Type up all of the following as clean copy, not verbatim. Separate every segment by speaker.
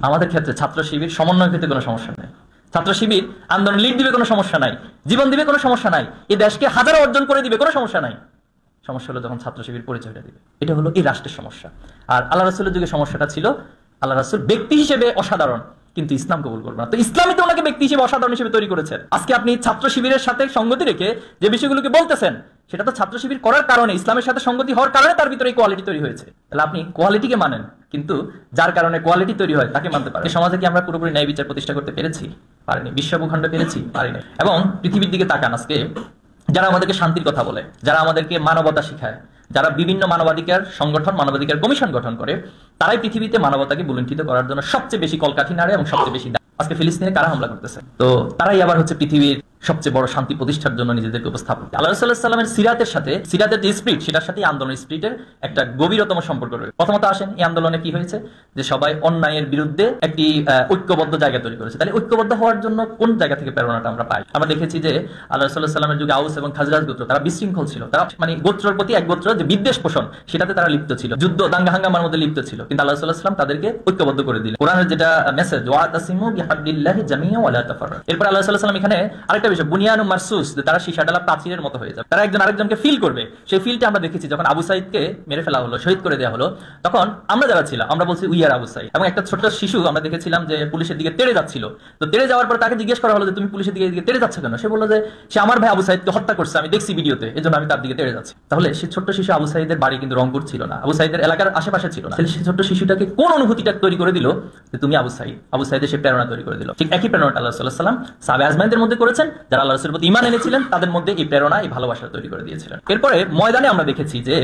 Speaker 1: আমাদের ক্ষেত্রে ছাত্র শিবির সমন্বয় ক্ষেত্রে কোনো সমস্যা নেই। ছাত্র শিবির আন্দোলন লিড দিবে, কোনো সমস্যা নাই। জীবন দিবে, কোনো সমস্যা নাই। এই দেশকে হাজারো অর্জন করে দিবে, কোনো সমস্যা নাই। সমস্যা হলো যখন ছাত্র শিবির পরিচয়টা দিবে। এটা হলো এই রাষ্ট্রের সমস্যা। আর আল্লাহ রাসূলের যুগে সমস্যাটা ছিল, আল্লাহ রাসূল ব্যক্তি হিসেবে অসাধারণ, কিন্তু ইসলাম কবুল করবে না। তো ইসলামই তো ওনাকে ব্যক্তি হিসেবে অসাধারণ হিসেবে তৈরি করেছে। আজকে আপনি ছাত্র শিবিরের সাথে সঙ্গতি রেখে যে বিষয়গুলোকে বলতেছেন, সেটা তো ছাত্র শিবির করার কারণে, ইসলামের সাথে সঙ্গতি হওয়ার কারণে তার ভিতরে এই কোয়ালিটি তৈরি হয়েছে। তাহলে আপনি কোয়ালিটিকে মানেন, কিন্তু যার কারণে কোয়ালিটি তৈরি হয় তাকে মানতে পারেন। সমাজে কি আমরা পুরোপুরি ন্যায় বিচার প্রতিষ্ঠা করতে পেরেছি? পারিনি। বিশ্বভূখণ্ডে পেরেছি? পারিনি। এবং পৃথিবীর দিকে তাকান, আজকে যারা আমাদেরকে শান্তির কথা বলে, যারা আমাদেরকে মানবতা শিখায়, যারা বিভিন্ন মানবাধিকার সংগঠন, মানবাধিকার কমিশন গঠন করে, তারাই পৃথিবীতে মানবতাকে বুলুণ্ঠিত করার জন্য সবচেয়ে বেশি কলকাঠি নাড়ে এবং সবচেয়ে বেশি। আজকে ফিলিস্তিনে কারা হামলা করতেছে? তো তারাই আবার হচ্ছে পৃথিবীর সবচেয়ে বড় শান্তি প্রতিষ্ঠার জন্য নিজেদেরকে উপস্থাপন। আল্লাহ রাসূলুল্লাহ সাল্লাল্লাহু আলাইহি ওয়াসাল্লামের সিরাতের সাথে, সিরাতের যে স্পিরিট, সেটার সাথে আন্দোলনের স্পিরিটের একটা গভীরতম সম্পর্ক রয়েছে। প্রথমত আসেন, এই আন্দোলনে কি হয়েছে যে সবাই অন্যায়ের বিরুদ্ধে একটি ঐক্যবদ্ধ জায়গা তৈরি করেছে। তাহলে ঐক্যবদ্ধ হওয়ার জন্য কোন জায়গা থেকে প্রেরণাটা আমরা পাই? আমরা দেখেছি যে আল্লাহ রাসূলুল্লাহ সাল্লাল্লাহু আলাইহি ওয়াসাল্লামের যুগে আউস এবং খাজরাজ গোত্র, তারা বিশৃঙ্খল ছিল। তারা মানে গোত্রের প্রতি এক গোত্র যে বিদ্বেষ পোষণ, সেটাতে তারা লিপ্ত ছিল, যুদ্ধ দাঙ্গা হাঙ্গামার মধ্যে লিপ্ত ছিল। কিন্তু আল্লাহ রাসূলুল্লাহ সাল্লাল্লাহু আলাইহি ওয়াসাল্লাম তাদেরকে ঐক্যবদ্ধ করে দিলেন। কোরআনের যেটা মেসেজ, ওয়াতাসিমু বিহাবলিল্লাহি জামিআন ওয়া লা তাফাররাকু। এরপর আল্লাহ রাসূলুল্লাহ সাল্লাল্লাহু আলাইহি ওয়াসাল্লাম এখানে আরেকটা বিষয়, বুনিয়ানুম মারসুস, যে তারা সীসাডালা প্রাচীরের মতো হয়ে যাবে, তারা একজন আরেকজনকে ফিল করবে। সেই ফিলটা আমরা দেখেছি যখন আবু সাইদকে মেরে ফেলা হলো, শহীদ করে দেওয়া হলো, তখন আমরা যারা ছিলাম আমরা বলছি উই আর আবু সাইদ। এবং একটা ছোট্ট শিশু আমরা দেখেছিলাম যে পুলিশের দিকে তেড়ে যাচ্ছিল। তো তেড়ে যাওয়ার পর তাকে জিজ্ঞেস করা হলো যে তুমি পুলিশের দিকে তেড়ে যাচ্ছ কেন? সে বললো যে সে আমার ভাই আবু সাইদকে হত্যা করছে, আমি দেখছি ভিডিওতে, এজন্য আমি তার দিকে তেড়ে যাচ্ছি। তাহলে সে ছোট্ট শিশু, আবু সাইদের বাড়ি কিন্তু রংপুর ছিল না, আবু সাইদের এলাকার আশেপাশে ছিল না। তাহলে সে ছোট্ট শিশুটাকে কোন অনুভূতিটা তৈরি করে দিল যে তুমি আবু সাইদ? আবু সাইদের সে প্রেরণা তৈরি করে দিল। ঠিক একই প্রেরণা আল্লাহ রাসূলুল্লাহ সাল্লাল্লাহু আলাইহি ওয়াসাল্লাম সাহাবে আজমাইনদের মধ্যে করেছেন, যারা আল্লাহ রাসূলের প্রতি ঈমান এনেছিলেন, তাদের মধ্যে এই প্রেরণা, এই ভালোবাসা তৈরি করে দিয়েছিলেন। এরপরে ময়দানে আমরা দেখেছি যে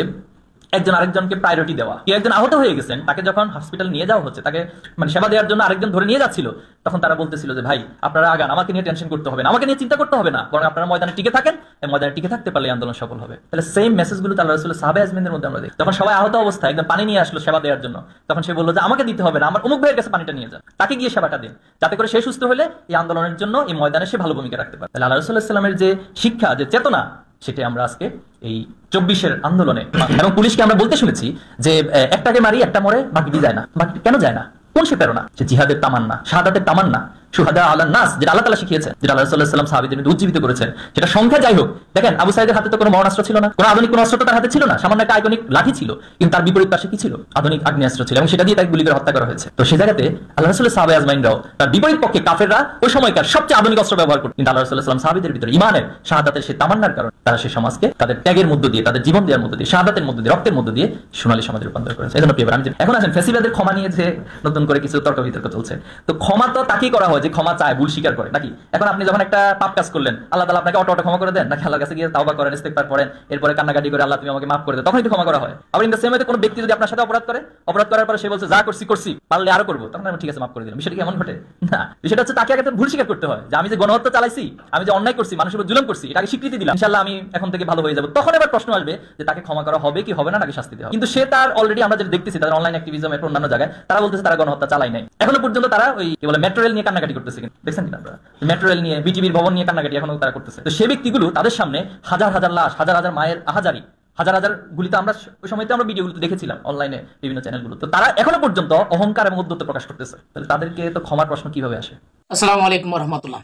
Speaker 1: একজন আরেকজনকে প্রায়োরিটি দেওয়া। কেউ একজন আহত হয়ে গেছেন, তাকে যখন হসপিটাল নিয়ে যাওয়া হচ্ছে, তাকে মানে সেবা দেওয়ার জন্য আরেকজন ধরে নিয়ে যাচ্ছিল, তখন তারা বলতেছিল যে ভাই আপনারা আগান, আমাকে নিয়ে টেনশন করতে হবে না, আমাকে নিয়ে চিন্তা করতে হবে না, বরং আপনারা ময়দানে টিকে থাকেন, এই ময়দানে টিকে থাকতে পারলে আন্দোলন সফল হবে। তাহলে সেম মেসেজগুলো আল্লাহ রাসূলের সাহাবে আজমিনদের মধ্যে আমরা দেখি। যখন সবাই আহত অবস্থায় একদম পানি নিয়ে আসলো সেবা দেওয়ার জন্য, তখন সে বললো যে আমাকে দিতে হবে না, আমার অমুক ভাইয়ের কাছে পানিটা নিয়ে যান, তাকে গিয়ে সেবাটা দিন, যাতে করে সে সুস্থ হলে এই আন্দোলনের জন্য এই ময়দানে সে ভালো ভূমিকা রাখতে পারে। তাহলে আল্লাহ রাসূলুল্লাহ সাল্লাল্লাহু আলাইহি ওয়াসাল্লামের যে শিক্ষা, যে চেতনা, সেটা আমরা আজকে এই 24-এর আন্দোলনে। এবং পুলিশকে আমরা বলতে শুনেছি যে একটাকে মারি একটা মরে, বাকি যায় না। বাকি কেন যায় না? কোন সে প্রেরণা? সে জিহাদের তামান্না, শাহাদাতের তামান্না, শুহাদা আলান নাস, যেটা আল্লাহ তাআলা শিখিয়েছেন, যেটা আল্লাহ রাসূলুল্লাহ সাল্লাল্লাহু আলাইহি ওয়াসাল্লাম সাহাবীদের উজ্জীবিত করেছেন, সেটা সংখ্যা যাই হোক। দেখেন আবু সাইদের হাতে তো কোনো মরণাস্ত্র ছিল না, কোনো আধুনিক কোনো অস্ত্র তো তার হাতে ছিল না, সামান্য একটা আইকনিক লাঠি ছিল, কিন্তু তার বিপরীত পাশে কি ছিল? আধুনিক আগ্নেয়াস্ত্র ছিল, এবং সেটা দিয়ে তাকে গুলি করে হত্যা করা হয়েছে। তো সেই জায়গাতে আল্লাহ রাসূলের সাহাবে আজমাইনরাও তার বিপরীত পক্ষে কাফেররা ওই সময়কার সবচেয়ে আধুনিক অস্ত্র ব্যবহার করত, কিন্তু আল্লাহ রাসূলুল্লাহ সাল্লাল্লাহু আলাইহি ওয়াসাল্লাম সাহাবীদের ভিতরে ঈমানের, শাহাদাতের সেই তামান্নার কারণে তারা সেই সমাজকে তাদের ত্যাগের মধ্য দিয়ে, তাদের জীবন দেওয়ার মধ্য দিয়ে, শাহাদাতের মধ্য দিয়ে, রক্তের মধ্য দিয়ে সোনালী সমাজে রূপান্তর করেছে। এজন্য প্রিয়, আমি এখন আসেন ফ্যাসিবাদের ক্ষমা নিয়ে যে নতুন করে কিছু তর্ক বিতর্ক চলছে। তো ক্ষমা তো তাকেই করা হয় যে ক্ষমা চায়, ভুল স্বীকার করে, নাকি? এখন আপনি যখন একটা পাপ কাজ করলেন, আল্লাহ তাআলা আপনাকে অটো ক্ষমা করে দেন, নাকি আল্লাহর কাছে গিয়ে তাওবা করেন, ইস্তেগফার করেন, এরপরে কান্নাকাটি করে আল্লাহ তুমি আমাকে মাফ করে দাও, তখনই তো ক্ষমা করা হয়। আবার ইন দ্য সেম ওয়েতে কোনো ব্যক্তি যদি আপনার সাথে অপরাধ করে, অপরাধ করার পরে সে বলছে যা করছি করছি, পারলে আরো করবো, তখন আমি ঠিক আছে মাফ করে দিলাম। বিষয়টা কি এমন ঘটে? না, বিষয়টা হচ্ছে তাকে আগে ভুল স্বীকার করতে হয় যে আমি যে গণহত্যা চালাইছি, আমি যে অন্যায় করছি, মানুষের উপর জুলুম করছি, এটাকে স্বীকৃতি দিলাম, ইনশাআল্লাহ আমি এখন থেকে ভালো হয়ে যাবো। তখন এবার প্রশ্ন আসবে যে তাকে ক্ষমা করা হবে কি হবে না, নাকি শাস্তি দেওয়া হবে। কিন্তু সে তার অলরেডি, আমরা যেটা দেখতেছি তাদের অনলাইন অ্যাক্টিভিজমের অন্যান্য জায়গায়, তারা বলতেছে তারা গণহত্যা চালাই নাই। এখনো পর্যন্ত তারা ওই কি বলে মেট্রো রেল নিয়ে কান্নাকাটি করতেছে, দেখছেন কিনা আপনারা? মেট্রো রেল নিয়ে, বিটিভির ভবন নিয়ে কান্নাকাটি এখনো তারা করতেছে। তো সেই ব্যক্তিগুলো, তাদের সামনে হাজার হাজার লাশ, হাজার হাজার মায়ের আহাজারি, হাজার হাজার গুলিতে, আমরা ওই সময়তে আমরা ভিডিওগুলো দেখেছিলাম অনলাইনে বিভিন্ন চ্যানেলগুলো। তো তারা এখনো পর্যন্ত অহংকার এবং উদ্ধত্ত প্রকাশ করতেছে। তাহলে তাদেরকে তো ক্ষমার প্রশ্ন কিভাবে আসে?
Speaker 2: আসসালামু আলাইকুম ওয়া রাহমাতুল্লাহ।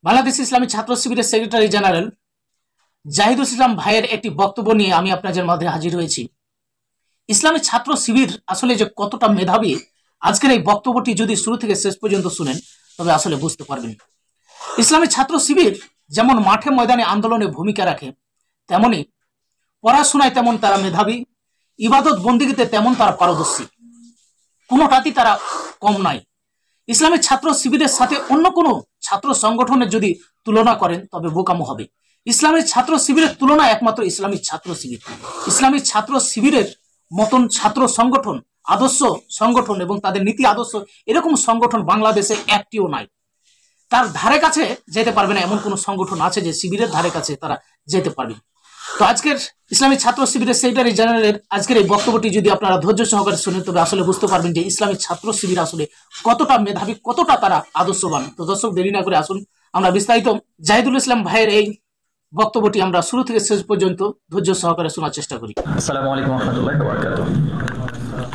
Speaker 2: বাংলাদেশ ইসলামী ছাত্র শিবিরের সেক্রেটারি জেনারেল জাহিদুল ইসলাম ভাইয়ের একটি বক্তব্য নিয়ে আমি আপনাদের মাঝে হাজির হয়েছি। ইসলামী ছাত্র শিবির আসলে যে কতটা মেধাবী, আজকের এই বক্তব্যটি যদি শুরু থেকে শেষ পর্যন্ত শুনেন তবে আসলে বুঝতে পারবেন। ইসলামী ছাত্র শিবির যেমন মাঠে ময়দানে আন্দোলনে ভূমিকা রাখে, তেমনি পড়াশোনায় তেমন তারা মেধাবী, ইবাদত বন্দিগিতে তেমন তারা পারদর্শী, কোনোটাতেই তারা কম নাই। ইসলামী ছাত্র শিবিরের সাথে অন্য কোনো ছাত্র সংগঠনের যদি তুলনা করেন তবে বোকামো হবে। ইসলামী ছাত্র শিবিরের তুলনা একমাত্র ইসলামী ছাত্র শিবির। ইসলামী ছাত্র শিবিরের মতন ছাত্র সংগঠন, আদর্শ সংগঠন এবং তাদের নীতি আদর্শ, এরকম সংগঠন বাংলাদেশে একটিও নাই। তার ধারে কাছে যেতে পারবে না এমন কোন সংগঠন আছে যে শিবিরের ধারে কাছে তারা যেতে পারবে। তো আজকের ইসলামী ছাত্র শিবিরের সেক্রেটারি জেনারেলের আজকের এই বক্তব্যটি যদি আপনারা ধৈর্য সহকারে শুনেন তবে আসলে বুঝতে পারবেন যে ইসলামী ছাত্র শিবির আসলে কতটা মেধাবী, কতটা তারা আদর্শবান। তো দর্শক, দেরি না করে আসুন আমরা বিস্তারিত জাহিদুল ইসলাম ভাইয়ের এই বক্তব্যটি আমরা শুরু থেকে শেষ পর্যন্ত ধৈর্য সহকারে শোনার চেষ্টা করি।
Speaker 1: আসসালামু আলাইকুম ওয়া রাহমাতুল্লাহি ওয়া বারাকাতুহু।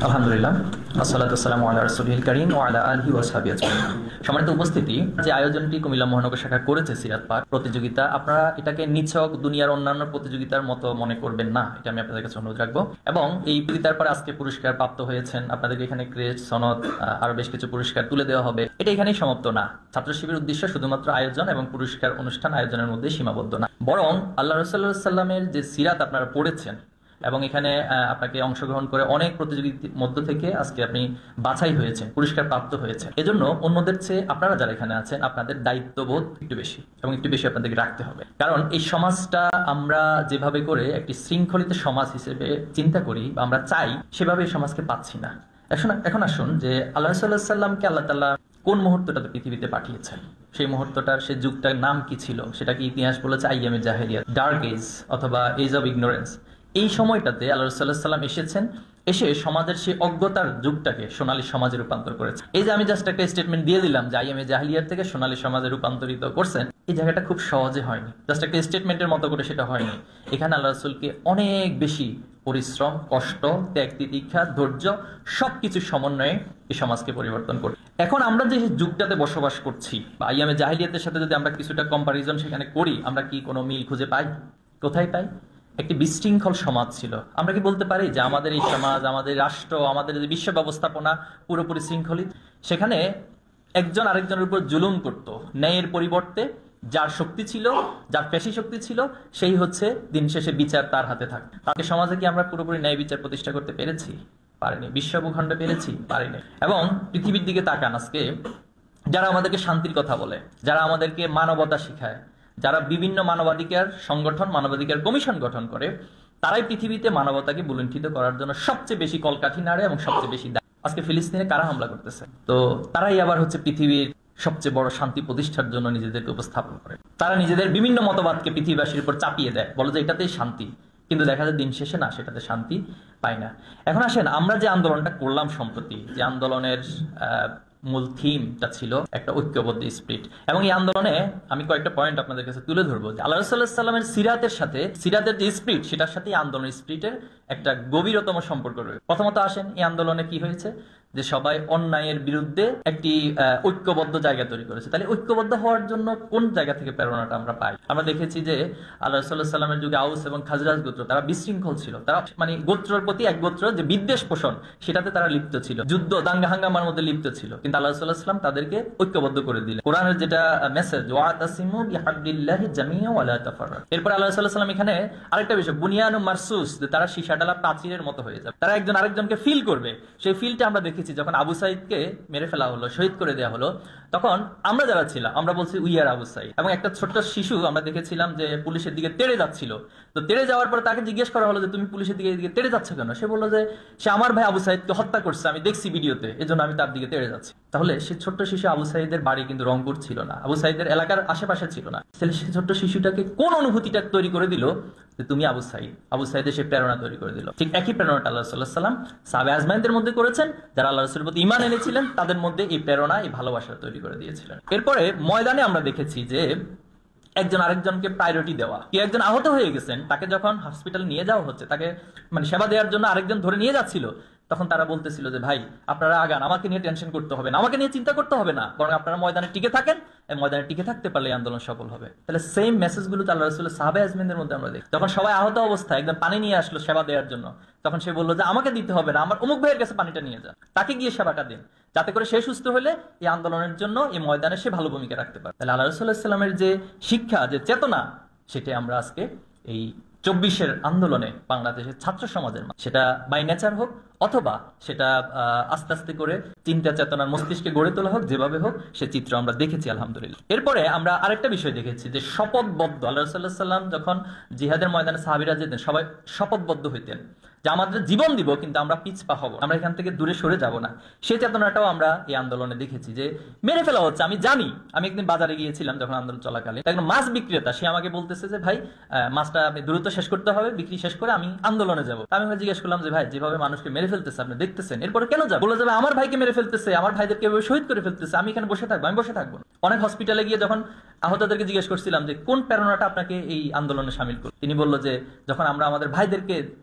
Speaker 1: আলহামদুলিল্লাহ, আসসালাতু ওয়াসসালামু আলা রাসূলিল কারীম ওয়া আলা আলিহি ওয়া সাহবিহি আজমাইন। সম্মানিত উপস্থিতি, যে আয়োজনটি কুমিল্লা মহানগর শাখা করেছে সিরাত পাঠ প্রতিযোগিতা, আপনারা এটাকে নিছক দুনিয়ার অন্যান্য প্রতিযোগিতার মতো মনে করবেন না, এটা আমি আপনাদের কাছে অনুরোধ রাখবো। এবং এই প্রতিযোগিতার পর আজকে পুরস্কার প্রাপ্ত হয়েছেন, আপনাদেরকে এখানে ক্রেস্ট, সনদ, আরো বেশ কিছু পুরস্কার তুলে দেওয়া হবে। এটা এখানেই সমাপ্ত না। ছাত্র শিবির উদ্দেশ্য শুধুমাত্র আয়োজন এবং পুরস্কার অনুষ্ঠান আয়োজনের মধ্যে সীমাবদ্ধ না, বরং আল্লাহ রাসূলুল্লাহ সাল্লাল্লাহু আলাইহি ওয়াসাল্লামের যে সিরাত আপনারা পড়েছেন এবং এখানে আপনাকে অংশগ্রহণ করে অনেক প্রতিযোগিতার মধ্য থেকে আজকে আপনি বাছাই হয়েছেন, পুরস্কার প্রাপ্ত হয়েছেন। এজন্য অন্যদের চেয়ে আপনারা যারা এখানে আছেন, আপনাদের দায়িত্ববোধ একটু বেশি এবং একটু বেশি আপনাদেরকে রাখতে হবে। কারণ এই সমাজটা আমরা যেভাবে করে একটি শৃঙ্খলিত সমাজ হিসেবে চিন্তা করি বা আমরা চাই, সেভাবে এই সমাজকে পাচ্ছি না। এখন আসুন যে আল্লাহ রাসূলুল্লাহ সাল্লাল্লাহু আলাইহি ওয়াসাল্লামকে আল্লাহ তাআলা কোন মুহূর্তটাতে পৃথিবীতে পাঠিয়েছেন, সেই মুহূর্তটার সে যুগটার নাম কি ছিল, সেটাকে ইতিহাস বলেছে আইয়ামে জাহেলিয়াত, ডার্ক এজ অথবা এজ অব ইগনোরেন্স। এই সময়টাতে আল্লাহ রাসূলুল্লাহ সাল্লাল্লাহু আলাইহি ওয়াসাল্লাম এসেছেন, এসে সমাজের সেই অজ্ঞতার যুগটাকে সোনালী সমাজে রূপান্তর করেছে। এই যে আমি জাস্ট একটা স্টেটমেন্ট দিয়ে দিলাম যে আইয়ামে জাহেলিয়াত থেকে সোনালী সমাজে রূপান্তরিত করছেন, এই জায়গাটা খুব সহজে হয়নি, জাস্ট একটা স্টেটমেন্টের মতো করে সেটা হয়নি। এখানে আল্লাহ রাসূলকে অনেক বেশি পরিশ্রম, কষ্ট, ত্যাগ, তিতিক্ষা, ধৈর্য সবকিছু সমন্বয়ে এই সমাজকে পরিবর্তন করে। এখন আমরা যে যুগটাতে বসবাস করছি বা আইয়ামে জাহেলিয়াতের সাথে যদি আমরা কিছুটা কম্পারিজন সেখানে করি, আমরা কি কোনো মিল খুঁজে পাই? কোথায় পাই? একটি বিশৃঙ্খল সমাজ ছিল। আমরা কি বলতে পারি যে আমাদের এই সমাজ, আমাদের রাষ্ট্র, আমাদের যে বিশ্ব ব্যবস্থাপনা পুরোপুরি শৃঙ্খলিত? সেখানে একজন আরেকজনের উপর জুলুম করত, ন্যায়ের পরিবর্তে যার শক্তি ছিল, যার পেশি শক্তি ছিল, সেই হচ্ছে দিন শেষে বিচার তার হাতে থাকে। তাকে সমাজে কি আমরা পুরোপুরি ন্যায় বিচার প্রতিষ্ঠা করতে পেরেছি? পারিনি। বিশ্ব ভূখণ্ডে পেরেছি? পারিনি। এবং পৃথিবীর দিকে তাকান, আজকে যারা আমাদেরকে শান্তির কথা বলে, যারা আমাদেরকে মানবতা শিখায়, যারা বিভিন্ন মানবাধিকার সংগঠন, মানবাধিকার কমিশন গঠন করে, তারাই পৃথিবীতে মানবতাকে বুলুণ্ঠিত করার জন্য সবচেয়ে বেশি কলকাঠি নাড়ে এবং সবচেয়ে বেশি দায়। আজকে ফিলিস্তিনে কারা হামলা করতেছে? তো তারাই আবার হচ্ছে পৃথিবীর সবচেয়ে বড় শান্তি প্রতিষ্ঠার জন্য নিজেদেরকে উপস্থাপন করে। তারা নিজেদের বিভিন্ন মতবাদকে পৃথিবীবাসীর উপর চাপিয়ে দেয়, বলে যে এটাতেই শান্তি, কিন্তু দেখা যায় দিন শেষে না, সেটাতে শান্তি পায় না। এখন আসেন, আমরা যে আন্দোলনটা করলাম সম্প্রতি, যে আন্দোলনের মূল থিমটা ছিল একটা ঐক্যবদ্ধ স্পিরিট, এবং এই আন্দোলনে আমি কয়েকটা পয়েন্ট আপনাদের কাছে তুলে ধরবো। আল্লাহ রাসূলুল্লাহ সাল্লাল্লাহু আলাইহি ওয়াসাল্লামের সিরাতের সাথে, সিরাতের যে স্পিরিট, সেটার সাথে এই আন্দোলনের স্পিরিটের একটা গভীরতম সম্পর্ক রয়েছে। প্রথমত আসেন, এই আন্দোলনে কি হয়েছে যে সবাই অন্যায়ের বিরুদ্ধে একটি ঐক্যবদ্ধ জায়গা তৈরি করেছে। তাহলে ঐক্যবদ্ধ হওয়ার জন্য কোন জায়গা থেকে প্রেরণাটা আমরা পাই? আমরা দেখেছি যে আল্লাহ রাসূলুল্লাহ সাল্লাল্লাহু আলাইহি ওয়াসাল্লামের যুগে আউস এবং খাজরাজ গোত্র, তারা বিশৃঙ্খল ছিল। তারা মানে গোত্রের প্রতি এক গোত্র যে বিদ্বেষ পোষণ, সেটাতে তারা লিপ্ত ছিল, যুদ্ধ দাঙ্গা হাঙ্গামার মধ্যে লিপ্ত ছিল। কিন্তু আল্লাহ রাসূলুল্লাহ সাল্লাল্লাহু আলাইহি ওয়াসাল্লাম তাদেরকে ঐক্যবদ্ধ করে দিলেন। কোরআনের যেটা মেসেজ, ওয়াতাসিমু বিহাবলিল্লাহি জামিআ ওয়া লা তাফাররাকু। এরপর আল্লাহ রাসূলুল্লাহ সাল্লাল্লাহু আলাইহি ওয়াসাল্লাম এখানে আরেকটা বিষয়, বুনিয়ানুম মারসুস, যে তারা সীসাডালা প্রাচীরের মতো হয়ে যাবে, তারা একজন আরেকজনকে ফিল করবে। সেই ফিলটা আমরা দেখেছি যখন আবু সাঈদকে মেরে ফেলা হলো, শহীদ করে দেওয়া হলো, তখন আমরা যারা ছিলাম আমরা বলছি উই আর আবু সাঈদ। এবং একটা ছোট্ট শিশু আমরা দেখেছিলাম যে পুলিশের দিকে তেড়ে যাচ্ছিল। তো তেড়ে যাওয়ার পর তাকে জিজ্ঞেস করা হলো যে তুমি পুলিশের দিকে তেড়ে যাচ্ছ কেন? সে বললো যে সে আমার ভাই আবু সাঈদকে হত্যা করছে, আমি দেখছি ভিডিওতে, এজন্য আমি তার দিকে তেড়ে যাচ্ছি। তাহলে সে ছোট্ট শিশু, আবু সাঈদের বাড়ি কিন্তু রংপুর ছিল না, আবু সাঈদের এলাকার আশেপাশে ছিল না। সে ছোট্ট শিশুটাকে কোন অনুভূতিটা তৈরি করে দিল যে তুমি আবু সাঈদ? আবু সাঈদের সে প্রেরণা তৈরি করে দিল। ঠিক একই প্রেরণাটা আল্লাহ রাসূলুল্লাহ সাল্লাল্লাহু আলাইহি ওয়াসাল্লাম সাহাবে আজমাইনদের মধ্যে করেছেন, যারা আল্লাহ রাসূলের প্রতি ঈমান এনেছিলেন, তাদের মধ্যে এই প্রেরণা, এই ভালোবাসা তৈরি করে দিয়েছিলেন। এরপরে ময়দানে আমরা দেখেছি যে একজন আরেকজনকে প্রায়োরিটি দেওয়া। কেউ একজন আহত হয়ে গেছেন, তাকে যখন হসপিটালে নিয়ে যাওয়া হচ্ছে, তাকে মানে সেবা দেওয়ার জন্য আরেকজন ধরে নিয়ে যাচ্ছিল, তখন তারা বলতেছিল যে ভাই আপনারা আগান, আমাকে নিয়ে টেনশন করতে হবে না, আমাকে নিয়ে চিন্তা করতে হবে না, বরং আপনারা ময়দানে টিকে থাকেন, ময়দানে টিকে থাকতে পারলে আন্দোলন সফল হবে। তাহলে সেম মেসেজগুলো তো আল্লাহ রাসূলের সাহাবে আজমিনদের মধ্যে আমরা দেখি। যখন সবাই আহত অবস্থায় একদম পানি নিয়ে আসলো সেবা দেওয়ার জন্য, তখন সে বললো যে আমাকে দিতে হবে না, আমার অমুক ভাইয়ের কাছে পানিটা নিয়ে যান, তাকে গিয়ে সেবাটা দিন, যাতে করে সে সুস্থ হলে এই আন্দোলনের জন্য এই ময়দানে সে ভালো ভূমিকা রাখতে পারে। তাহলে আল্লাহ রাসূলুল্লাহ সাল্লাল্লাহু আলাইহি ওয়াসাল্লামের যে শিক্ষা, যে চেতনা, সেটা আমরা আজকে এই 24-এর আন্দোলনে বাংলাদেশের ছাত্র সমাজের, সেটা বাই নেচার হোক অথবা সেটা আস্তে আস্তে করে চিন্তা চেতনার মস্তিষ্কে গড়ে তোলা হোক, যেভাবে হোক, সে চিত্র আমরা দেখেছি আলহামদুলিল্লাহ। এরপরে আমরা আরেকটা বিষয় দেখেছি যে শপথবদ্ধ, আল্লাহ রাসূলুল্লাহ সাল্লাল্লাহু আলাইহি ওয়াসাল্লাম যখন জিহাদের ময়দানে সাহাবীরা যেতেন, সবাই শপথবদ্ধ হইতেন যে আমাদের জীবন দিব, কিন্তু আমরা পিছপা হব, আমরা এখান থেকে দূরে সরে যাব না। সেই চেতনাটাও আমরা এই আন্দোলনে দেখেছি যে মেরে ফেলা হচ্ছে। আমি জানি, আমি একদিন বাজারে গিয়েছিলাম যখন আন্দোলন চলাকালে, একজন মাছ বিক্রেতা, সে আমাকে বলতেছে যে ভাই মাছটা আপনি দ্রুত শেষ করতে হবে, বিক্রি শেষ করে আমি আন্দোলনে যাবো। আমি জিজ্ঞেস করলাম যে ভাই যেভাবে মানুষকে মেরে ফেলতেছে আপনি দেখতেছেন, এরপরে কেন যাবো? বলে যাবে আমার ভাইকে মেরে ফেলতেছে, আমার ভাইদেরকে এভাবে শহীদ করে ফেলতেছে, আমি এখানে বসে থাকবো? আমি বসে থাকবো না। অনেক হসপিটালে গিয়ে যখন আহতদেরকে জিজ্ঞেস করছিলাম যে কোন প্রেরণাটা আপনাকে এই আন্দোলনে সামিল করল, তিনি বললো যে যখন আমরা আমাদের ভাইদেরকে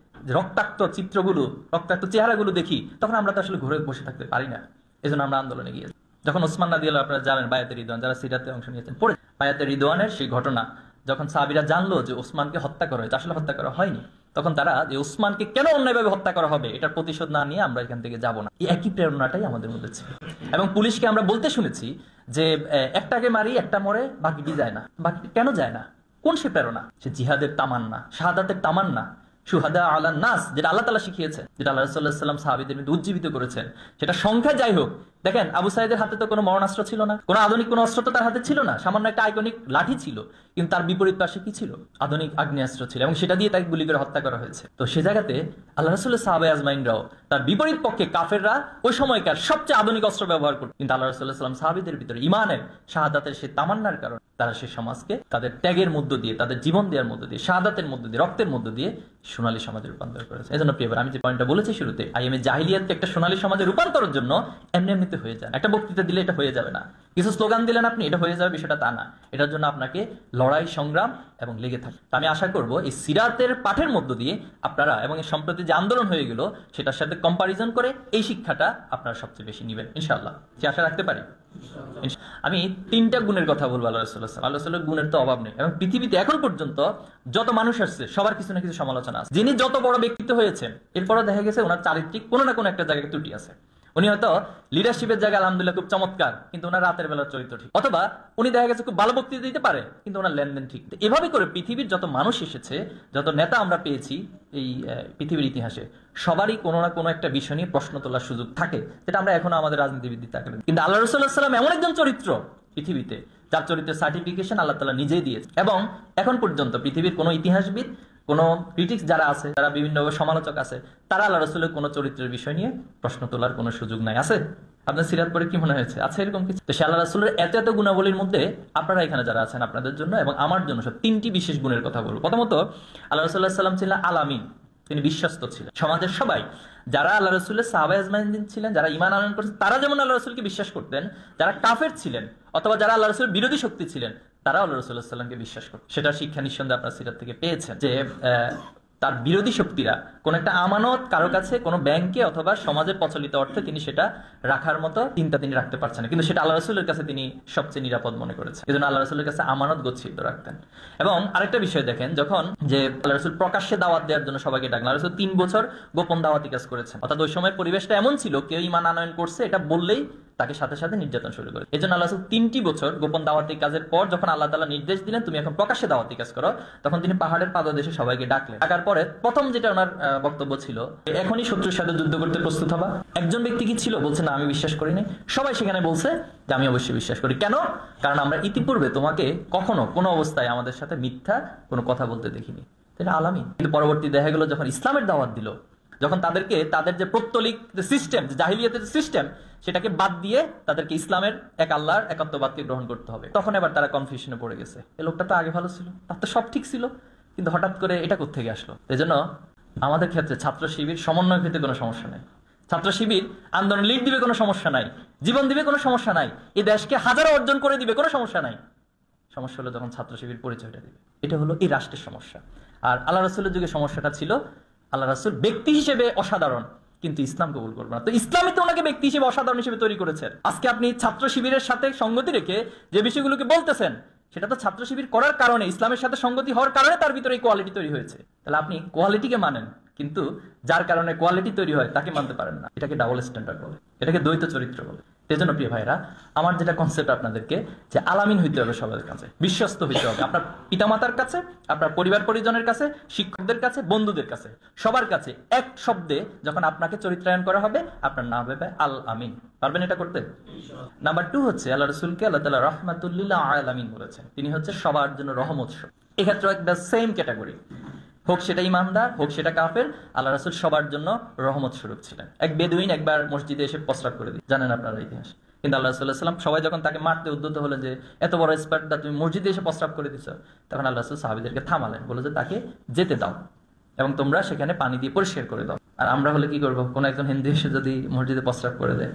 Speaker 1: যে রক্তাক্ত চিত্রগুলো, রক্তাক্ত চেহারাগুলো দেখি, তখন আমরা তো আসলে ঘুরে বসে থাকতে পারি না। এজন্য আমরা আন্দোলনে গিয়েছি। যখন ওসমান রাদিয়াল্লাহু আনহু, আপনারা জানেন বায়াতে রিদওয়ান, যারা সিরাতে অংশ নিয়েছেন পড়ে, বায়াতে রিদওয়ানের সেই ঘটনা যখন সাহাবীরা জানলো যে ওসমানকে হত্যা করা হয়েছে, আসলে হত্যা করা হয়নি, তখন তারা যে ওসমানকে কেন অন্যায়ভাবে হত্যা করা হবে এটার প্রতিশোধ না নিয়ে আমরা এখান থেকে যাব না, এই একই প্রেরণাটাই আমাদের মধ্যে ছিল। এবং পুলিশকে আমরা বলতে শুনেছি যে একটাকে মারি, একটা মরে, বাকিটি যায় না। বাকি কেন যায় না? কোন সে প্রেরণা? সে জিহাদের তামান্না, শাহাদাতের তামান্না, সুহাদা আলান নাস, যেটা আল্লাহ তাআলা শিখিয়েছেন, যেটা আল্লাহ রাসূলুল্লাহ সাল্লাল্লাহু আলাইহি ওয়াসাল্লাম সাহাবীদের মধ্যে উজ্জীবিত করেছেন, সেটা সংখ্যা যাই হোক। দেখেন আবু সাঈদের হাতে তো কোনো মরণাস্ত্র ছিল না, কোনো আধুনিক কোনো অস্ত্র তো তার হাতে ছিল না, সামান্য একটা আইকনিক লাঠি ছিল, কিন্তু তার বিপরীত পাশে কি ছিল? আধুনিক আগ্নেয়াস্ত্র ছিল, এবং সেটা দিয়ে তাকে গুলি করে হত্যা করা হয়েছে। তো সে জায়গাতে আল্লাহ রাসূলের সাহাবায়ে আজমাইনরাও তার বিপরীত পক্ষে কাফেররা ওই সময়কার সবচেয়ে আধুনিক অস্ত্র ব্যবহার করত, কিন্তু আল্লাহ রাসূলুল্লাহ সাল্লাল্লাহু আলাইহি ওয়াসাল্লাম সাহাবীদের ভিতরে ঈমানের, শাহাদাতের সেই তামান্নার কারণে তারা সেই সমাজকে তাদের ত্যাগের মধ্য দিয়ে, তাদের জীবন দেওয়ার মধ্য দিয়ে, শাহাদাতের মধ্য দিয়ে, রক্তের মধ্য দিয়ে সোনালী সমাজে রূপান্তর করেছে। এজন্য প্রিয় ভাই, আমি যে পয়েন্টটা বলেছি শুরুতে, আইএমএ জাহিলিয়াতকে একটা সোনালী সমাজে রূপান্তরের জন্য এমনিতে হয়ে যায়। একটা বক্তৃতা দিলে এটা হয়ে যাবে না, কিছু স্লোগান দিলেন আপনি এটা হয়ে যাবে, বিষয়টা তা না। এটার জন্য আপনাকে লড়াই, সংগ্রাম এবং লেগে থাকে। আমি আশা করব এই সিরাতের পাঠের মধ্য দিয়ে আপনারা, এবং এই সম্প্রতি যে আন্দোলন হয়ে গেল সেটার সাথে কম্পারিজন করে এই শিক্ষাটা আপনারা সবচেয়ে বেশি নেবেন ইনশাআল্লাহ। কি আশা রাখতে পারি? আমি 3টা গুণের কথা বলবো আল্লাহ রাসূলুল্লাহ সাল্লাল্লাহু আলাইহি ওয়াসাল্লাম। গুণের তো অভাব নেই, এবং পৃথিবীতে এখন পর্যন্ত যত মানুষ আসছে সবার কিছু না কিছু সমালোচনা আছে। যিনি যত বড় ব্যক্তিত্ব হয়েছেন, এরপরও দেখা গেছে ওনার চারিত্রিক কোনো না কোনো একটা জায়গায় ত্রুটি আছে। উনি হয়তো লিডারশিপের জায়গায় আলহামদুলিল্লাহ খুব চমৎকার, কিন্তু ওনার রাতের বেলার চরিত্র ঠিক, অথবা উনি দেখা গেছে খুব ভালো বক্তৃতা দিতে পারে, কিন্তু ওনার লেনদেন ঠিক। এভাবে করে পৃথিবীর যত মানুষ এসেছে, যত নেতা আমরা পেয়েছি এই পৃথিবীর ইতিহাসে, সবারই কোনো না কোনো একটা বিষয় নিয়ে প্রশ্ন তোলার সুযোগ থাকে, যেটা আমরা এখনো আমাদের রাজনীতিবিদদের থাকে। কিন্তু আল্লাহ রাসূলুল্লাহ সাল্লাল্লাহু আলাইহি ওয়াসাল্লাম এমন একজন চরিত্র পৃথিবীতে, যার চরিত্রের সার্টিফিকেশন আল্লাহ তাআলা নিজেই দিয়েছে। এবং এখন পর্যন্ত পৃথিবীর কোনো ইতিহাসবিদ, কোনো ক্রিটিক্স যারা আছে, যারা বিভিন্নভাবে সমালোচক আছে, তারা আল্লাহ রাসূলের কোনো চরিত্রের বিষয় নিয়ে প্রশ্ন তোলার কোনো সুযোগ নাই। আছে? আপনার সিরাত পড়ে কি মনে হয়েছে আছে এরকম কিছু? তো সে আল্লাহ রাসূলের এত এত গুণাবলীর মধ্যে আপনারা এখানে যারা আছেন, আপনাদের জন্য এবং আমার জন্য সব 3টি বিশেষ গুণের কথা বলবো। প্রথমত, আল্লাহ রাসূলুল্লাহ সাল্লাল্লাহু আলাইহি ওয়াসাল্লাম ছিলেন আলামিন, তিনি বিশ্বস্ত ছিলেন। সমাজের সবাই যারা আল্লাহ রাসূলের সাহাবায়ে আজমাইন ছিলেন, যারা ঈমান আনয়ন করেছেন, তারা যেমন আল্লাহ রাসূলকে বিশ্বাস করতেন, যারা কাফের ছিলেন অথবা যারা আল্লাহ রাসূলের বিরোধী শক্তি ছিলেন, তারা আল্লাহ রাসূলুল্লাহ সাল্লাল্লাহু আলাইহি ওয়াসাল্লামকে বিশ্বাস করতেন। সেটা শিক্ষা নিঃসন্দেহে আপনার সিরাত থেকে পেয়েছেন যে তার বিরোধী শক্তিরা কোন একটা আমানত কারো কাছে, কোনো ব্যাংকে অথবা সমাজের প্রচলিত অর্থে তিনি সেটা রাখার মতো চিন্তা তিনি রাখতে পারছেন না, কিন্তু সেটা আল্লাহ রাসূলের কাছে তিনি সবচেয়ে নিরাপদ মনে করেছেন। এজন্য আল্লাহ রাসূলের কাছে আমানত গচ্ছিত রাখতেন। এবং আরেকটা বিষয় দেখেন, যখন যে আল্লাহ রাসূল প্রকাশ্যে দাওয়াত দেওয়ার জন্য সবাইকে ডাকলেন, আল্লাহ রাসূল 3 বছর গোপন দাওয়াতি কাজ করেছেন। অর্থাৎ ওই সময় পরিবেশটা এমন ছিল, কেউ ঈমান আনয়ন করছে এটা বললেই তাকে সাথে সাথে নির্যাতন শুরু করে। এই জন্য আল্লাহ রাসূল 3টি বছর গোপন দাওয়াতি কাজের পর যখন আল্লাহ তাআলা নির্দেশ দিলেন তুমি এখন প্রকাশ্যে দাওয়াতি কাজ করো, তখন তিনি পাহাড়ের পাদদেশে সবাইকে ডাকলেন। ডাকার পরে প্রথম যেটা ওনার বক্তব্য ছিল, এখনই শত্রুর সাথে যুদ্ধ করতে প্রস্তুত হবা। একজন ব্যক্তি কি ছিল বলছে না আমি বিশ্বাস করি নাই, সবাই সেখানে বলছে যে আমি অবশ্যই বিশ্বাস করি। কেন? কারণ আমরা ইতিপূর্বে তোমাকে কখনো কোনো অবস্থায় আমাদের সাথে মিথ্যা কোনো কথা বলতে দেখিনি। এটা আলামিন। কিন্তু পরবর্তী দেখা গেল যখন ইসলামের দাওয়াত দিল, যখন তাদেরকে তাদের যে পৌত্তলিক সিস্টেম, জাহিলিয়াতের সিস্টেম, সেটাকে বাদ দিয়ে তাদেরকে ইসলামের এক আল্লাহর একাত্মবাদকে গ্রহণ করতে হবে, তখন এবার তারা কনফিউশনে পড়ে গেছে। এই লোকটা তো আগে ভালো ছিল, তার তো সব ঠিক ছিল, কিন্তু হঠাৎ করে এটা কোত্থেকে আসলো? এই জন্য আমাদের ক্ষেত্রে ছাত্র শিবির সমন্বয় ক্ষেত্রে কোনো সমস্যা নেই। ছাত্র শিবির আন্দোলন লিড দিবে কোনো সমস্যা নাই, জীবন দিবে কোনো সমস্যা নাই, এই দেশকে হাজারো অর্জন করে দিবে কোনো সমস্যা নাই। সমস্যা হলো যখন ছাত্র শিবির পরিচয়টা দিবে। এটা হলো এই রাষ্ট্রের সমস্যা। আর আল্লাহ রাসূলের যুগে সমস্যাটা ছিল আল্লাহ রাসূল ব্যক্তি হিসেবে অসাধারণ, কিন্তু ইসলাম কবুল করবে না। তো ইসলামই তো ওনাকে ব্যক্তি হিসেবে অসাধারণ হিসেবে তৈরি করেছে। আজকে আপনি ছাত্র শিবিরের সাথে সঙ্গতি রেখে যে বিষয়গুলোকে বলতেছেন, সেটা তো ছাত্র শিবির করার কারণে, ইসলামের সাথে সঙ্গতি হওয়ার কারণে তার ভিতরে এই কোয়ালিটি তৈরি হয়েছে। তাহলে আপনি কোয়ালিটিকে মানেন, কিন্তু যার কারণে কোয়ালিটি তৈরি হয় তাকে মানতে পারেন না। এটাকে ডাবল স্ট্যান্ডার্ড বলে, এটাকে দ্বৈত চরিত্র বলে। সেজন্য প্রিয় ভাইরা, আমার যেটা কনসেপ্ট আপনাদেরকে, যে আলামিন হইতে হবে সবার কাছে, বিশ্বস্ত হইতে হবে, আপনার পিতামাতার কাছে, আপনার পরিবার পরিজনের কাছে, শিক্ষকদের কাছে, বন্ধুদের কাছে, সবার কাছে এক শব্দে যখন আপনাকে চরিত্রায়ন করা হবে, আপনার নাম হবে আল আমিন। পারবেন এটা করতে? নাম্বার 2 হচ্ছে আল্লাহ রাসূলকে আল্লাহ তাআলা রাহমাতুল লিল আলামিন বলেছেন। তিনি হচ্ছে সবার জন্য রহমত স্বরূপ। এক্ষেত্রে একটা সেম ক্যাটাগরি, হোক সেটা ইমানদার, হোক সেটা কাফের, আল্লাহ রাসূল সবার জন্য রহমত স্বরূপ ছিলেন। এক বেদুইন একবার মসজিদে এসে প্রস্রাব করে দিল, জানেন আপনারা ইতিহাস। কিন্তু আল্লাহ রাসূল সাল্লাল্লাহু আলাইহি ওয়াসাল্লাম সবাই যখন তাকে মারতে উদ্যত হলেন যে এত বড় স্পার্ধা, তুমি মসজিদে এসে প্রস্রাব করে দিছো, তখন আল্লাহ রাসূল সাহাবীদেরকে থামালেন, বলে যে তাকে যেতে দাও এবং তোমরা সেখানে পানি দিয়ে পরিষ্কার করে দাও। আর আমরা হলে কি করবো? কোন একজন হিন্দু এসে যদি মসজিদে প্রস্রাব করে দেয়,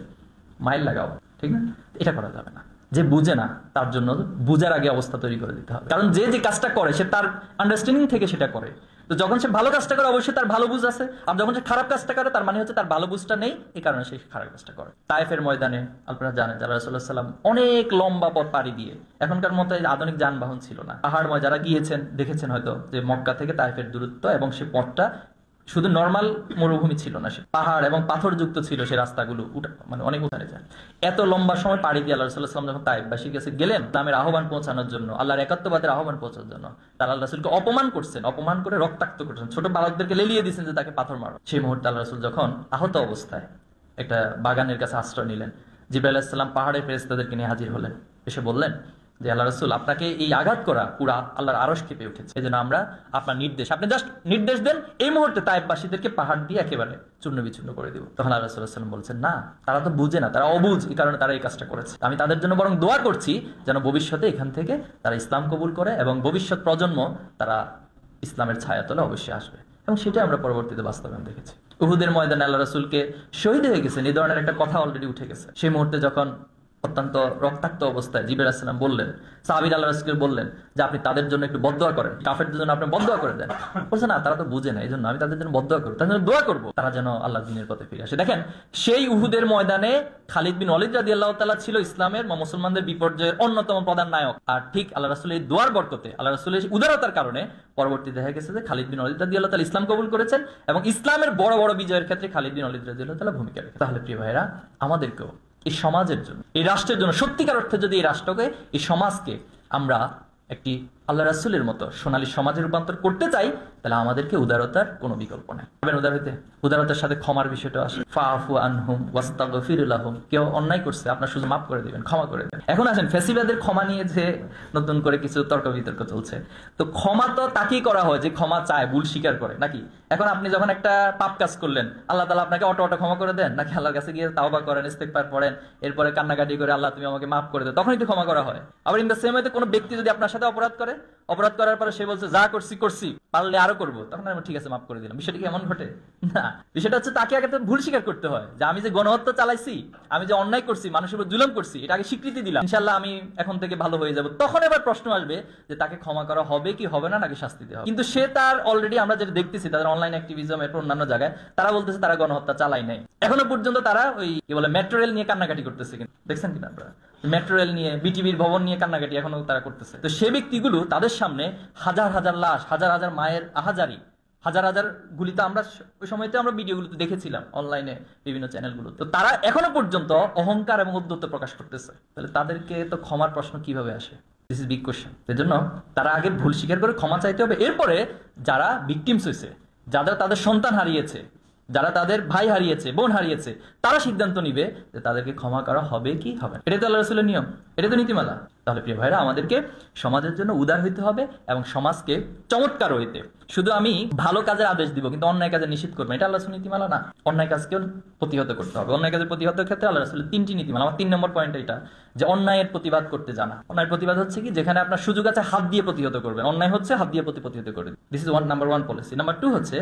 Speaker 1: মাইল লাগাও, ঠিক না? এটা করা যাবে না। যে বুঝে না তার জন্য বুঝার আগে অবস্থা তৈরি করে দিতে হবে। কারণ যে যে কাজটা করে সে তার আন্ডারস্ট্যান্ডিং থেকে সেটা করে। তো যখন সে ভালো কাজটা করে অবশ্যই তার ভালো বুঝ আছে, আর যখন সে খারাপ কাজটা করে তার মানে হচ্ছে তার ভালো বুঝটা নেই, এই কারণে সে খারাপ কাজটা করে। তায়েফের ময়দানে আপনারা জানেন যারা রাসূলুল্লাহ সাল্লাল্লাহু আলাইহি ওয়াসাল্লাম অনেক লম্বা পথ পাড়ি দিয়ে, এখনকার মতো আধুনিক যানবাহন ছিল না, পাহাড়ময়, যারা গিয়েছেন দেখেছেন হয়তো যে মক্কা থেকে তায়েফের দূরত্ব, এবং সে পথটা শুধু নর্মাল মরুভূমি ছিল না, সে পাহাড় এবং পাথর যুক্ত ছিল, সে রাস্তাগুলো মানে অনেক উঠানে যায়। এত লম্বা সময় পাড়ি দিয়ে আল্লাহ রাসূলুল্লাহ সাল্লাল্লাহু আলাইহি ওয়াসাল্লাম যখন তায়েফবাসীর কাছে গেলেন ইসলামের আহ্বান পৌঁছানোর জন্য, আল্লাহর একাত্মবাদের আহ্বান পৌঁছানোর জন্য, তারা আল্লাহ রাসূলকে অপমান করছেন, অপমান করে রক্তাক্ত করছেন, ছোট বালকদেরকে লেলিয়ে দিয়েছেন যে তাকে পাথর মারো। সেই মুহূর্তে আল্লাহ রাসূল যখন আহত অবস্থায় একটা বাগানের কাছে আশ্রয় নিলেন, জিবরাইল আলাইহিস সালাম পাহাড়ের ফেরেশতাদেরকে নিয়ে হাজির হলেন, এসে বললেন যে আল্লাহ রাসূল, আপনাকে এই আঘাত করা পুরা আল্লাহর আরশ কেঁপে উঠেছে, এই জন্য আমরা আপনার নির্দেশ, আপনি জাস্ট নির্দেশ দেন, এই মুহূর্তে তায়েফবাসীদেরকে পাহাড় দিয়ে একেবারে চূর্ণ বিচূর্ণ করে দিব। তখন আল্লাহ রাসূল সাল্লাল্লাহু আলাইহি ওয়াসাল্লাম বলছেন, না, তারা তো বুঝে না, তারা অবুঝ, এই কারণে তারা এই কাজটা করেছে। আমি তাদের জন্য বরং দোয়া করছি যেন ভবিষ্যতে এখান থেকে তারা ইসলাম কবুল করে এবং ভবিষ্যৎ প্রজন্ম তারা ইসলামের ছায়াতলে অবশ্যই আসবে। এবং সেটা আমরা পরবর্তীতে বাস্তবায়ন দেখেছি। উহুদের ময়দানে আল্লাহ রাসূলকে শহীদ হয়ে গেছেন, এই ধরনের একটা কথা অলরেডি উঠে গেছে। সেই মুহূর্তে যখন অত্যন্ত রক্তাক্ত অবস্থায় জিবরাইল আলাইহিস সালাম বললেন, সাহাবীরা আল্লাহ রাসূলকে বললেন যে আপনি তাদের জন্য একটু বদদোয়া করেন, কাফেরদের জন্য আপনি বদদোয়া করে দেন। বলছে না, তারা তো বুঝে না, এই জন্য আমি তাদের জন্য বদদোয়া করব, তাদের জন্য দোয়া করব, তারা যেন আল্লাহর দ্বীনের পথে ফিরে আসে। দেখেন, সেই উহুদের ময়দানে খালিদ বিন ওয়ালিদ রাদিয়াল্লাহু তাআলা ছিল ইসলামের মুসলমানদের বিপর্যয়ের অন্যতম প্রধান নায়ক। আর ঠিক আল্লাহ রাসূলের এই দোয়ার বরকতে, আল্লাহ রাসূলের উদারতার কারণে পরবর্তী দেখা গেছে যে খালিদ বিন ওয়ালিদ রাদিয়াল্লাহু তাআলা ইসলাম কবুল করেছেন এবং ইসলামের বড় বড় বিজয়ের ক্ষেত্রে খালিদ বিন ওয়ালিদ রাদিয়াল্লাহু তাআলা ভূমিকা রেখেছেন। তাহলে প্রিয় ভাইরা, আমাদেরকেও এই সমাজের জন্য, এই রাষ্ট্রের জন্য, সত্যিকার অর্থে যদি এই রাষ্ট্রকে, এই সমাজকে আমরা একটি আল্লাহ রাসূলের মতো সোনালী সমাজে রূপান্তর করতে চাই, তাহলে আমাদেরকে উদারতার কোনো বিকল্প নেই। উদার হইতে উদারতার সাথে ক্ষমার বিষয়টা আসে। ফাআফু আনহুম ওয়াস্তাগফির লাহুম, কেউ অন্যায় করছে, আপনার শুধু মাফ করে দিবেন, ক্ষমা করে দেবেন। এখন আসেন ফেসিবাদের ক্ষমা নিয়ে যে নতুন করে কিছু তর্ক বিতর্ক চলছে, তো ক্ষমা তো তাকেই করা হয় যে ক্ষমা চায়, ভুল স্বীকার করে, নাকি? এখন আপনি যখন একটা পাপ কাজ করলেন, আল্লাহ তাআলা আপনাকে অটো ক্ষমা করে দেন, নাকি আল্লাহর কাছে গিয়ে তাওবা করেন, ইস্তেগফার পড়েন, এরপরে কান্নাকাটি করে আল্লাহ তুমি আমাকে মাফ করে দাও, তখন একটু ক্ষমা করা হয়। আবার ইন দ্য সেম ওয়েতে কোনো ব্যক্তি যদি আপনার সাথে অপরাধ করে, অপরাধ করার পরে সে বলছে যা করছি করছি, পারলে আরো করবো, তখন আমি ঠিক আছে মাফ করে দিলাম, বিষয়টা কি এমন ঘটে? না, বিষয়টা হচ্ছে তাকে আগে ভুল স্বীকার করতে হয় যে আমি যে গণহত্যা চালাইছি, আমি যে অন্যায় করছি, মানুষের উপর জুলুম করছি, এটা আগে স্বীকৃতি দিলাম, ইনশাআল্লাহ আমি এখন থেকে ভালো হয়ে যাব। তখন এবার প্রশ্ন আসবে যে তাকে ক্ষমা করা হবে কি হবে না, নাকি শাস্তি দেওয়া হবে। কিন্তু সে তার অলরেডি, আমরা যেটা দেখতেছি তাদের অনলাইন অ্যাক্টিভিজম এর অন্যান্য জায়গায়, তারা বলতেছে তারা গণহত্যা চালাই নাই, এখনো পর্যন্ত তারা ওই কি বলে মেট্রো রেল নিয়ে কান্নাকাটি করতেছে। কিন্তু দেখছেন কিনা আপনারা, মেট্রো রেল নিয়ে, বিটিভির ভবন নিয়ে কান্নাকাটি এখনো তারা করতেছে। তো সে ব্যক্তিগুলো, তাদের সামনে হাজার হাজার লাশ, হাজার হাজার মায়ের আহাজারি, হাজার হাজার গুলি, তো আমরা ওই সময়তে আমরা ভিডিওগুলোতে দেখেছিলাম অনলাইনে বিভিন্ন চ্যানেলগুলো। তো তারা এখনো পর্যন্ত অহংকার এবং উদ্ধত্ত প্রকাশ করতেছে, তাহলে তাদেরকে তো ক্ষমার প্রশ্ন কিভাবে আসে? This is big question. এর জন্য তারা আগে ভুল স্বীকার করে ক্ষমা চাইতে হবে, এরপরে যারা ভিকটিমস হয়েছে, যারা তাদের সন্তান হারিয়েছে, যারা তাদের ভাই হারিয়েছে, বোন হারিয়েছে, তারা সিদ্ধান্ত নিবে যে তাদেরকে ক্ষমা করা হবে কি হবে। এটাই তো আল্লাহ রাসূলের নিয়ম, এটা তো নীতিমালা। তাহলে প্রিয় ভাইরা, আমাদেরকে সমাজের জন্য উদার হইতে হবে এবং সমাজকে চমৎকার হইতে, শুধু আমি ভালো কাজের আদেশ দিব কিন্তু অন্যায় কাজে নিষেধ করবো, এটা আল্লাহ রাসূলের নীতিমালা না। অন্যায় কাজকেও প্রতিহত করতে হবে। অন্যায় কাজের প্রতিহতের ক্ষেত্রে আল্লাহ রাসূলের 3টি নীতিমালা। আমার 3 নম্বর পয়েন্ট এটা, যে অন্যায়ের প্রতিবাদ করতে জানা। অন্যায়ের প্রতিবাদ হচ্ছে কি, যেখানে আপনার সুযোগ আছে হাত দিয়ে প্রতিহত করবেন, অন্যায় হচ্ছে হাত দিয়ে প্রতিহত করবেন। This is number 1 policy. Number 2 হচ্ছে,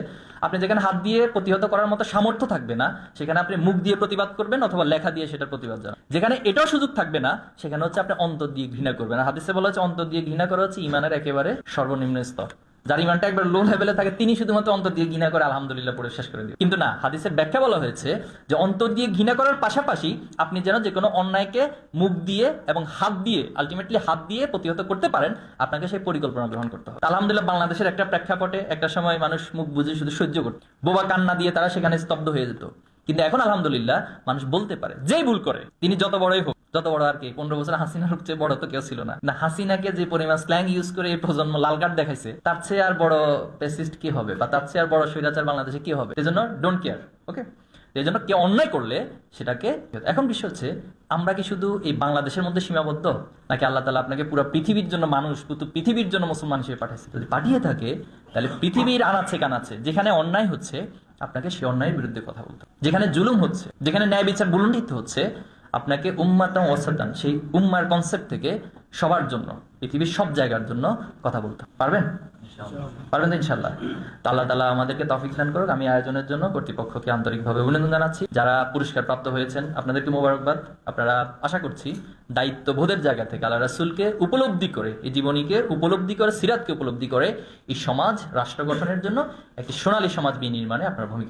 Speaker 1: আপনি যেখানে হাত দিয়ে প্রতিহত করার মতো সামর্থ্য থাকবে না, সেখানে আপনি মুখ দিয়ে প্রতিবাদ করবেন অথবা লেখা দিয়ে সেটার প্রতিবাদ জানাবেন। যেখানে এটাও সুযোগ থাকবে না, সেখানে হচ্ছে আপনি অন্তর দিয়ে ঘৃণা করবেন। হাদিসে বলা হচ্ছে অন্তর দিয়ে ঘৃণা করা হচ্ছে ইমানের একেবারে সর্বনিম্ন স্তর। যার ইমানটা একবার লো লেভেলে থাকে তিনি শুধুমাত্র অন্তর দিয়ে ঘৃণা করে আলহামদুলিল্লাহ পড়ে শেষ করে দিবেন। কিন্তু না, হাদিসের ব্যাখ্যা বলা হয়েছে যে অন্তর দিয়ে ঘৃণা করার পাশাপাশি আপনি যেন যে কোনো অন্যায়কে মুখ দিয়ে এবং হাত দিয়ে, আলটিমেটলি হাত দিয়ে প্রতিহত করতে পারেন, আপনাকে সেই পরিকল্পনা গ্রহণ করতে হবে। আলহামদুলিল্লাহ, বাংলাদেশের একটা প্রেক্ষাপটে একটা সময় মানুষ মুখ বুঝে শুধু সহ্য করত, বোবা কান্না দিয়ে তারা সেখানে স্তব্ধ হয়ে যেত। কিন্তু এখন আলহামদুলিল্লাহ মানুষ বলতে পারে, যেই ভুল করে তিনি যত বড়ই হোক, যত বড় আর কি, 15 বছর হাসিনার চেয়ে বড় তো কেউ ছিল না। হাসিনাকে যে পরিমাণ স্ল্যাং ইউজ করে এই প্রজন্ম লাল কার্ড দেখাইছে, তার চেয়ে আর বড় পেসিস্ট কি হবে, বা তার চেয়ে আর বড় স্বৈরাচার বাংলাদেশে কি হবে? এজন্য ডোন্ট কেয়ার, ওকে? এই জন্য কেউ অন্যায় করলে সেটাকে, এখন বিষয় হচ্ছে আমরা কি শুধু এই বাংলাদেশের মধ্যে সীমাবদ্ধ, নাকি আল্লাহ তাআলা আপনাকে পুরো পৃথিবীর জন্য মানুষ, পুরো পৃথিবীর জন্য মুসলমান হিসেবে পাঠাইছে? যদি পাঠিয়ে থাকে, তাহলে পৃথিবীর আনাচে কানাচে যেখানে অন্যায় হচ্ছে, আপনাকে সেই অন্যায়ের বিরুদ্ধে কথা বলতে হবে। যেখানে জুলুম হচ্ছে, যেখানে ন্যায় বিচার বুলন্ডিত হচ্ছে, আপনাকে উম্মাতাম ওয়াসাতান, সেই উম্মার কনসেপ্ট থেকে সবার জন্য, পৃথিবীর সব জায়গার জন্য কথা বলতে পারবেন? পারবেন তো ইনশাল্লাহ। তো আল্লাহ তাআলা আমাদেরকে তৌফিক দান করুক। আমি আয়োজনের জন্য কর্তৃপক্ষকে আন্তরিকভাবে অভিনন্দন জানাচ্ছি। যারা পুরস্কার প্রাপ্ত হয়েছেন আপনাদেরকে মোবারকবাদ। আপনারা আশা করছি দায়িত্ববোধের জায়গা থেকে আল্লাহ রাসূলকে উপলব্ধি করে, এই জীবনীকে উপলব্ধি করে, সিরাতকে উপলব্ধি করে এই সমাজ রাষ্ট্র গঠনের জন্য একটি সোনালী সমাজ বিনির্মাণে আপনার ভূমিকা